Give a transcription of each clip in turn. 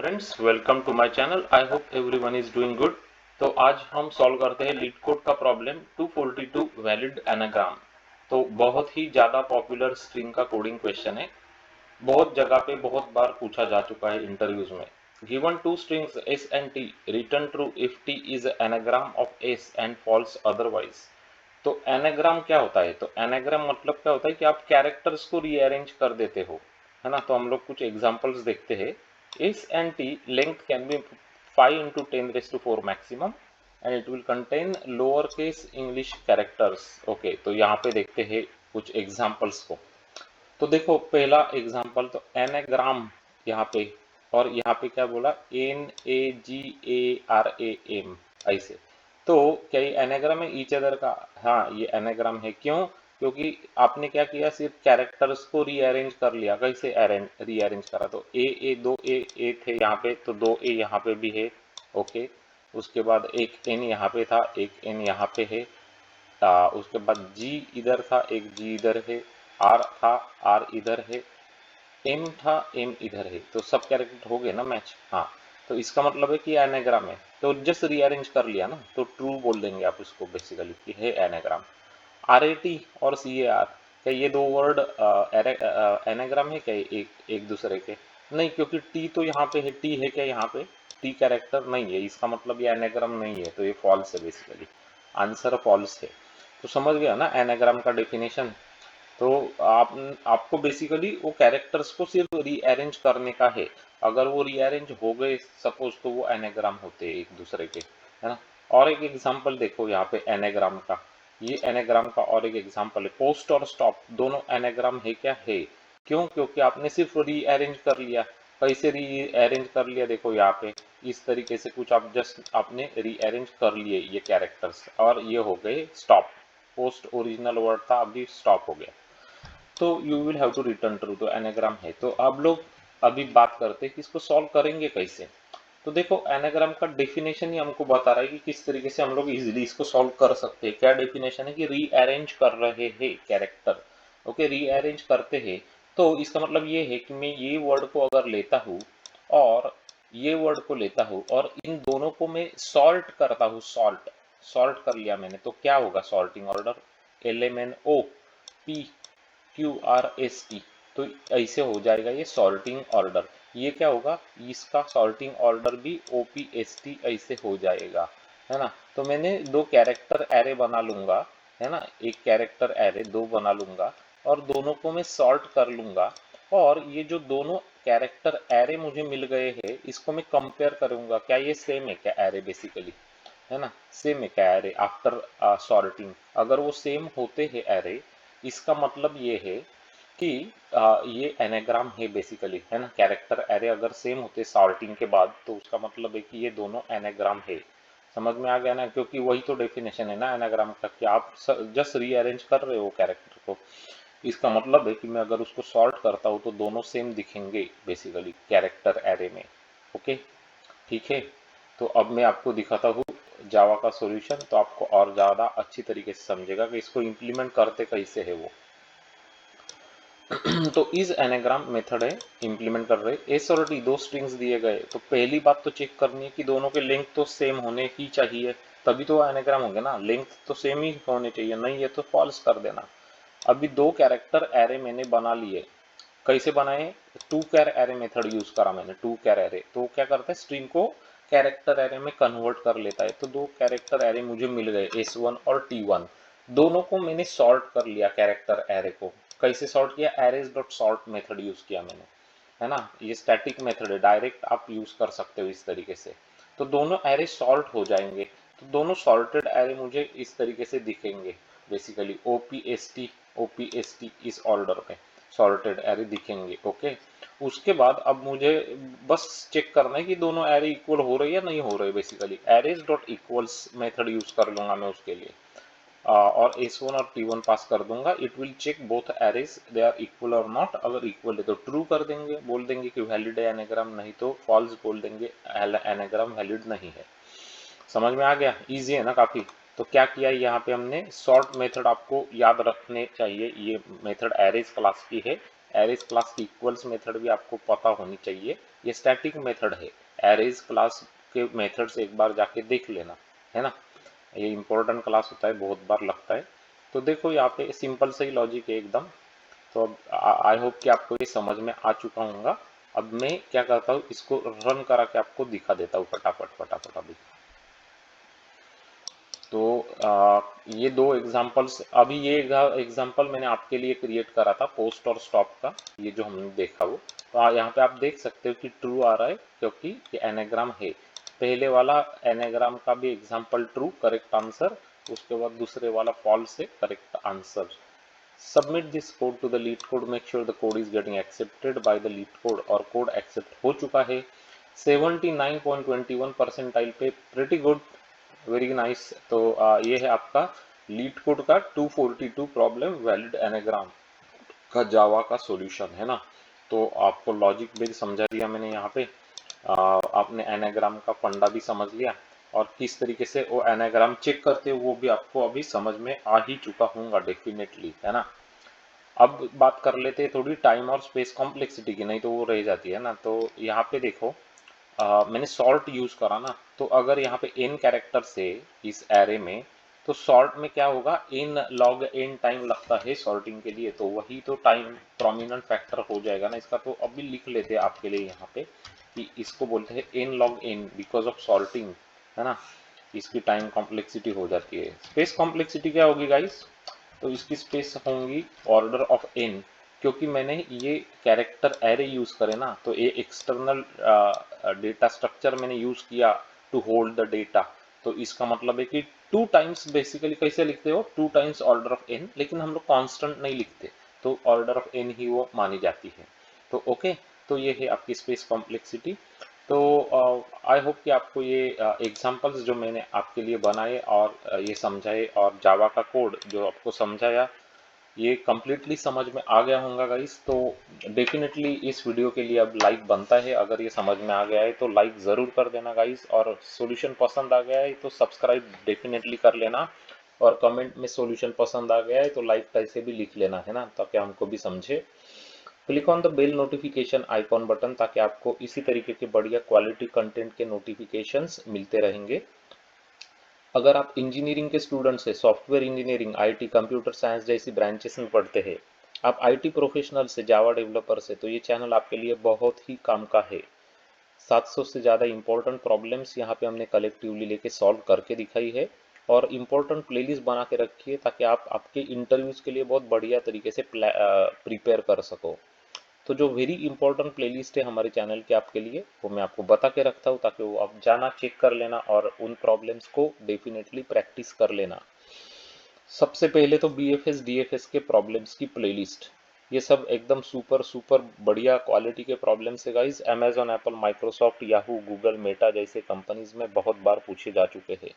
Friends, welcome to my channel. I hope everyone is doing good. तो आज हम solve करते हैं लीड कोड का प्रॉब्लम 242 वैलिड एनाग्राम। तो बहुत ही ज़्यादा पॉपुलर स्ट्रिंग का कोडिंग क्वेश्चन है। बहुत जगह पे बहुत बार पूछा जा चुका है इंटरव्यूज में। Given two strings s and t, return true if t is anagram of s and false otherwise। तो एनाग्राम क्या होता है? तो एनाग्राम मतलब क्या होता है कि आप कैरेक्टर्स को रीअरेंज कर देते हो, है ना। तो हम लोग कुछ एग्जांपल्स देखते हैं। s and t length can be 5 into 10 raised to 4 maximum and it will contain lower case English characters. Okay, तो यहाँ पे देखते हैं कुछ एग्जांपल्स को। तो देखो पहला एग्जांपल, तो एनाग्राम यहाँ पे, और यहाँ पे क्या बोला, NAGARAM, ऐसे। तो क्या ये एनाग्राम है ईच अदर का? हाँ, ये एनाग्राम है। क्यों? क्योंकि आपने क्या किया, सिर्फ कैरेक्टर्स को रीअरेंज कर लिया। कैसे रीअरेंज करा? तो दो ए थे यहाँ पे, तो दो ए यहाँ पे भी है। ओके, उसके बाद एक एन यहाँ पे था, एक एन यहाँ पे है। उसके बाद जी इधर था, एक जी इधर है। आर था, आर इधर है। एम था, एम इधर है। तो सब कैरेक्टर हो गए ना मैच। हाँ, तो इसका मतलब है कि एनाग्राम है। तो जस्ट रीअरेंज कर लिया ना, तो ट्रू बोल देंगे आप इसको बेसिकली कि है एनाग्राम। RAT और CAR, क्या ये दो वर्ड एनाग्राम है क्या एक एक दूसरे के? नहीं, क्योंकि टी तो यहाँ पे है। टी है क्या यहाँ पे? टी कैरेक्टर नहीं है, इसका मतलब ये एनाग्राम नहीं है। तो ये फॉल्स है बेसिकली, आंसर फॉल्स है। तो समझ गया ना एनाग्राम का डेफिनेशन। तो आपको बेसिकली वो कैरेक्टर्स को सिर्फ रीअरेंज करने का है। अगर वो रीअरेंज हो गए सपोज, तो वो एनाग्राम होते हैं एक दूसरे के, है ना। और एक एग्जांपल देखो यहाँ पे एनाग्राम का। ये एनाग्राम का और एक एग्जांपल है। पोस्ट और स्टॉप दोनों एनाग्राम है क्या? है। क्यों? क्योंकि आपने सिर्फ रीअरेंज कर लिया। कैसे रीअरेंज कर लिया? देखो यहाँ पे इस तरीके से कुछ आप जस्ट आपने रीअरेंज कर लिए ये कैरेक्टर्स, और ये हो गए स्टॉप। पोस्ट ओरिजिनल वर्ड था, अभी स्टॉप हो गया। तो you will have to return true. तो एनाग्राम है। तो अब लोग अभी बात करते हैं कि इसको सॉल्व करेंगे कैसे। तो देखो एनाग्राम का डेफिनेशन ही हमको बता रहा है कि किस तरीके से हम लोग इजीली इसको सॉल्व कर सकते हैं। क्या डेफिनेशन है? कि रीअरेंज कर रहे हैं कैरेक्टर। ओके, रीअरेंज करते हैं। तो इसका मतलब ये है कि मैं ये वर्ड को अगर लेता हूँ और ये वर्ड को लेता हूँ और इन दोनों को मैं सॉल्ट करता हूँ। सॉल्ट सॉल्ट कर लिया मैंने, तो क्या होगा? Sorting order LMNO P QRST। तो ऐसे हो जाएगा ये सॉर्टिंग ऑर्डर। ये क्या होगा? इसका सॉर्टिंग ऑर्डर भी OPST ऐसे हो जाएगा, है ना। तो मैंने दो कैरेक्टर एरे बना लूंगा, है ना। एक कैरेक्टर एरे दो बना लूंगा और दोनों को मैं सॉर्ट कर लूंगा। और ये जो दोनों कैरेक्टर एरे मुझे मिल गए हैं, इसको मैं कंपेयर करूंगा। क्या ये सेम है क्या एरे? बेसिकली, है ना, सेम है क्या एरे आफ्टर सॉर्टिंग? अगर वो सेम होते हैं एरे, इसका मतलब ये है कि ये एनाग्राम है बेसिकली, है ना। कैरेक्टर एरे अगर सेम होते सॉर्टिंग के बाद, तो उसका मतलब है कि ये दोनों एनाग्राम है। समझ में आ गया ना? क्योंकि वही तो डेफिनेशन है ना एनाग्राम का, कि आप जस्ट रीअरेंज कर रहे हो कैरेक्टर को। इसका मतलब है कि मैं अगर उसको सॉर्ट करता हूँ तो दोनों सेम दिखेंगे बेसिकली कैरेक्टर एरे में। ओके, ठीक है। तो अब मैं आपको दिखाता हूँ जावा का सॉल्यूशन, तो आपको और ज़्यादा अच्छी तरीके से समझेगा कि इसको इम्प्लीमेंट करते कैसे है वो। तो इस एनाग्राम मेथड है, इम्प्लीमेंट कर रहे। एस और टी दो स्ट्रिंग्स दिए गए, तो पहली बात तो चेक करनी है कि दोनों के लेंथ तो सेम होने ही चाहिए, तभी तो एनाग्राम होंगे ना। लेंथ तो सेम ही होने चाहिए, नहीं है तो फॉल्स कर देना। अभी दो कैरेक्टर एरे मैंने बना लिए। कैसे बनाए? Two char array method use करा मैंने। टू कैर एरे तो क्या करता है, स्ट्रिंग को कैरेक्टर एरे में कन्वर्ट कर लेता है। तो दो कैरेक्टर एरे मुझे मिल गए, S1 और T1। दोनों को मैंने सॉर्ट कर लिया कैरेक्टर एरे को। कैसे सॉर्ट किया? Arrays dot sort method use किया मैंने, है ना। ये स्टैटिक मेथड है, डायरेक्ट आप यूज कर सकते हो इस तरीके से। तो दोनों एरे सॉर्ट हो जाएंगे। तो दोनों सॉर्टेड एरे मुझे इस तरीके से दिखेंगे बेसिकली, OPST इस ऑर्डर में सॉर्टेड एरे दिखेंगे। ओके, उसके बाद अब मुझे बस चेक करना है कि दोनों एरे इक्वल हो रहे या नहीं हो रहे। Basically arrays dot equals method use कर लूंगा मैं उसके लिए। और S1 और T1 पास कर दूंगा। It will check both arrays they are equal और नॉट। अगर इक्वल है तो ट्रू कर देंगे, बोल देंगे कि वैलिड है एनाग्राम, नहीं तो फॉल्स बोल देंगे एनाग्राम वैलिड नहीं है। समझ में आ गया? इजी है ना काफी। तो क्या किया यहाँ पे हमने, सॉर्ट मेथड आपको याद रखने चाहिए। ये मेथड एरेज क्लास की है, एरेज क्लास की इक्वल्स मेथड भी आपको पता होनी चाहिए। ये स्टैटिक मेथड है, एरेज क्लास के मेथड से एक बार जाके देख लेना, है ना। ये इंपॉर्टेंट क्लास होता है, बहुत बार लगता है। तो देखो यहाँ पे सिंपल सा ही लॉजिक है एकदम। तो अब आई होप कि आपको ये समझ में आ चुका होगा। अब मैं क्या करता हूँ, इसको रन करा के आपको दिखा देता हूँ फटाफट फटाफट अभी। तो ये दो एग्जांपल्स, अभी ये एग्जांपल मैंने आपके लिए क्रिएट करा था पोस्ट और स्टॉप का, ये जो हमने देखा वो। तो यहाँ पे आप देख सकते हो कि ट्रू आ रहा है क्योंकि ये एनाग्राम है। पहले वाला एनाग्राम का भी एग्जांपल ट्रू, करेक्ट आंसर। उसके बाद दूसरे वाला फॉल्स है, correct answer. Submit this code to the LeetCode, make sure the code is getting accepted by the LeetCode, और कोड एक्सेप्ट हो चुका है 79.21 परसेंटाइल पे, प्रिटी गुड, वेरी नाइस। तो ये है आपका लीड कोड का 242 प्रॉब्लम वैलिड एनाग्राम का जावा का सॉल्यूशन, है ना। तो आपको लॉजिक बेस समझा दिया मैंने यहाँ पे। आपने एनाग्राम का फंडा भी समझ लिया, और किस तरीके से वो एनाग्राम चेक करते हो वो भी आपको अभी समझ में आ ही चुका होगा डेफिनेटली, है ना। अब बात कर लेते हैं थोड़ी टाइम और स्पेस कॉम्प्लेक्सिटी की, नहीं तो वो रह जाती है ना। तो यहाँ पे देखो, मैंने सॉर्ट यूज करा ना, तो अगर यहाँ पे n कैरेक्टर्स है इस एरे में, तो सॉर्ट में क्या होगा, n log n टाइम लगता है सॉर्टिंग के लिए, तो वही तो टाइम प्रोमिनेंट फैक्टर हो जाएगा ना इसका। तो अभी लिख लेते हैं आपके लिए यहाँ पे कि इसको बोलते हैं n log n because of sorting, है ना। इसकी टाइम कॉम्प्लेक्सिटी हो जाती है। स्पेस कॉम्प्लेक्सिटी क्या होगी गाइस, तो इसकी स्पेस होंगी ऑर्डर ऑफ n, क्योंकि मैंने ये कैरेक्टर एरे यूज करे ना, तो ये एक्सटर्नल डेटा स्ट्रक्चर मैंने यूज किया टू होल्ड द डेटा। तो इसका मतलब है कि टू टाइम्स, बेसिकली कैसे लिखते हो, two times order of n, लेकिन हम लोग कांस्टेंट नहीं लिखते, तो ऑर्डर ऑफ n ही वो मानी जाती है। तो ओके, तो ये है आपकी स्पेस कॉम्प्लेक्सिटी। तो आई होप कि आपको ये एग्जांपल्स जो मैंने आपके लिए बनाए और ये समझाए, और जावा का कोड जो आपको समझाया, ये कम्प्लीटली समझ में आ गया होगा गाइस। तो डेफिनेटली इस वीडियो के लिए अब लाइक बनता है, अगर ये समझ में आ गया है तो लाइक ज़रूर कर देना गाइस, और सॉल्यूशन पसंद आ गया है तो सब्सक्राइब डेफिनेटली कर लेना, और कमेंट में सॉल्यूशन पसंद आ गया है तो लाइक कैसे भी लिख लेना, है ना, ताकि हमको भी समझे। Click on the bell notification icon button, ताकि आपको इसी तरीके के बढ़िया क्वालिटी कंटेंट के नोटिफिकेशंस मिलते रहेंगे। अगर आप इंजीनियरिंग के स्टूडेंट्स हैं, software engineering, IT, computer science जैसी ब्रांचेस में पढ़ते हैं, आप आईटी प्रोफेशनल से, जावा डेवलपर से, तो ये चैनल आपके लिए बहुत ही काम का है। 700 से ज़्यादा इंपॉर्टेंट प्रॉब्लम्स यहाँ पे हमने कलेक्टिवली लेके सॉल्व करके दिखाई है, और इम्पोर्टेंट प्लेलिस्ट बना के रखी है ताकि आप आपके इंटरव्यूज़ के लिए बहुत बढ़िया तरीके से प्रिपेयर कर सको। तो जो वेरी इंपॉर्टेंट प्लेलिस्ट है हमारे चैनल के आपके लिए, वो मैं आपको बता के रखता हूँ, ताकि वो आप जाना, चेक कर लेना, और उन प्रॉब्लम्स को डेफिनेटली प्रैक्टिस कर लेना। सबसे पहले तो बीएफएस डीएफएस के प्रॉब्लम्स की प्लेलिस्ट, ये सब एकदम सुपर सुपर बढ़िया क्वालिटी के प्रॉब्लम्स है guys. Amazon, Apple, Microsoft, Yahoo, Google, Meta जैसे कंपनीज में बहुत बार पूछे जा चुके हैं।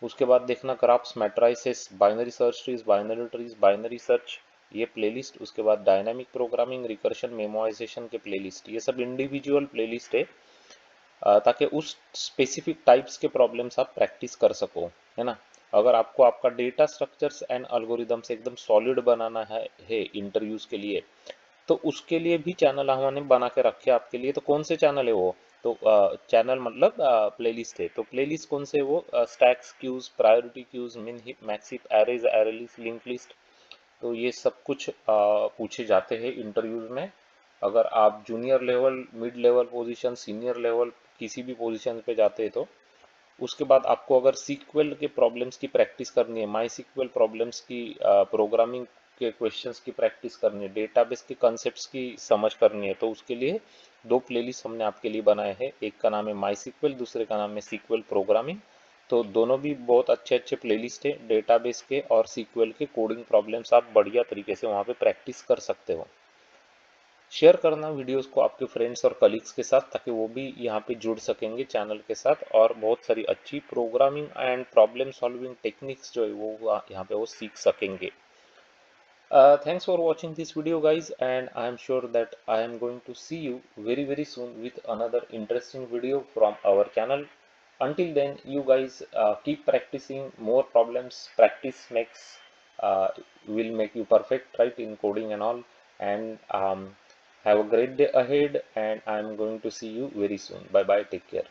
उसके बाद देखना graphs, matrices, binary search trees, binary trees, binary search, ये प्लेलिस्ट। उसके बाद डायनामिक प्रोग्रामिंग, रिकर्शन, मेमोराइजेशन के प्लेलिस्ट, ये सब इंडिविजुअल प्लेलिस्ट है, ताकि उस स्पेसिफिक टाइप्स के प्रॉब्लम्स आप प्रैक्टिस कर सको, है ना। अगर आपको आपका डेटा स्ट्रक्चर्स एंड अल्गोरिदम्स एकदम सॉलिड बनाना है इंटरव्यूज के लिए, तो उसके लिए भी चैनल हमने बना के रखे आपके लिए। तो कौन से चैनल है वो, तो चैनल मतलब प्लेलिस्ट है। तो प्लेलिस्ट कौन से, वो स्टैक्स, क्यूज, प्रायोरिटी क्यूज, मिन hip, max heap, arrays, array list, link list. तो ये सब कुछ पूछे जाते हैं इंटरव्यूज में। अगर आप junior level, mid level position, senior level किसी भी पोजीशन पे जाते हैं, तो उसके बाद आपको अगर सीक्वल के प्रॉब्लम्स की प्रैक्टिस करनी है, माई सीक्वल प्रॉब्लम्स की, प्रोग्रामिंग के क्वेश्चंस की प्रैक्टिस करनी है, डेटाबेस के कॉन्सेप्ट्स की समझ करनी है, तो उसके लिए दो प्लेलिस्ट हमने आपके लिए बनाए हैं। एक का नाम है माई सीक्वल, दूसरे का नाम है सीक्वल प्रोग्रामिंग। तो दोनों भी बहुत अच्छे अच्छे प्लेलिस्ट है, डेटाबेस के और सीक्वल के कोडिंग प्रॉब्लम्स आप बढ़िया तरीके से वहाँ पे प्रैक्टिस कर सकते हो। शेयर करना वीडियोस को आपके फ्रेंड्स और कलीग्स के साथ, ताकि वो भी यहाँ पे जुड़ सकेंगे चैनल के साथ, और बहुत सारी अच्छी programming and problem solving techniques जो है वो यहाँ पे वो सीख सकेंगे। Thanks for watching this video guys, and I am sure that I am going to see you very soon with another interesting video from our channel. Until then, you guys keep practicing more problems. Practice makes will make you perfect, right, in coding and all. and have a great day ahead, and I'm going to see you very soon. Bye bye, take care.